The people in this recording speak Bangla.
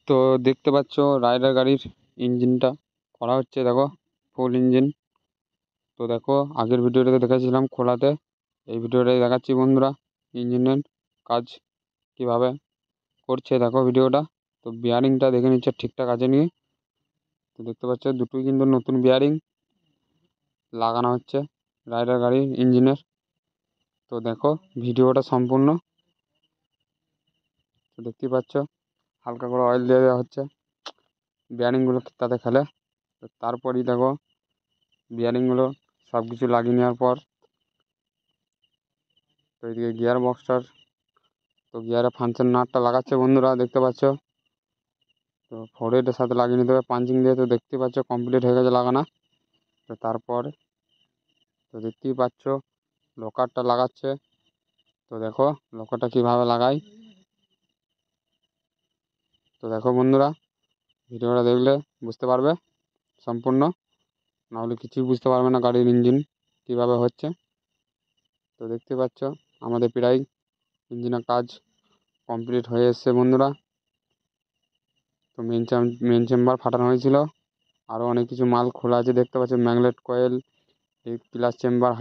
তো দেখতে পাচ্ছ রাইডার গাড়ির ইঞ্জিনটা করা হচ্ছে, দেখো ফুল ইঞ্জিন। তো দেখো আগের ভিডিওটাতে দেখাচ্ছিলাম খোলাতে, এই ভিডিওটাই দেখাচ্ছি বন্ধুরা ইঞ্জিনের কাজ কিভাবে করছে। দেখো ভিডিওটা, তো বিয়ারিংটা দেখে নিচ্ছে ঠিকঠাক আছে নিয়ে। তো দেখতে পাচ্ছ দুটোই কিন্তু নতুন বিয়ারিং লাগানো হচ্ছে রাইডার গাড়ির ইঞ্জিনের। তো দেখো ভিডিওটা সম্পূর্ণ। তো দেখতেই পাচ্ছ হালকা করে অয়েল দিয়ে দেওয়া হচ্ছে বিয়ারিংগুলো তাতে খেলে। তো তারপরই দেখো বিয়ারিংগুলো সব কিছু লাগিয়ে নেওয়ার পর তো এদিকে গিয়ার বক্সটার, তো গিয়ারে ফাংশন নাটটা লাগাচ্ছে বন্ধুরা দেখতে পাচ্ছ। তো ফোরহেডের সাথে লাগিয়ে নিতে হবে পাঞ্চিং দিয়ে। তো দেখতে পাচ্ছ কমপ্লিট হয়ে গেছে লাগানো। তো তারপর তো দেখতেই পাচ্ছ লকারটা লাগাচ্ছে। তো দেখো লকারটা কীভাবে লাগাই। তো দেখো বন্ধুরা ভিডিওটা দেখলে বুঝতে পারবে সম্পূর্ণ, নাহলে কিছুই বুঝতে পারবে না গাড়ির ইঞ্জিন কীভাবে হচ্ছে। তো দেখতে পাচ্ছ আমাদের প্রায় ইঞ্জিনের কাজ কমপ্লিট হয়ে এসছে বন্ধুরা। তো মেন চেম্বার ফাটানো হয়েছিল, আরও অনেক কিছু মাল খোলা আছে দেখতে পাচ্ছ, ম্যাগনেট কয়েল, ক্লাচ চেম্বার,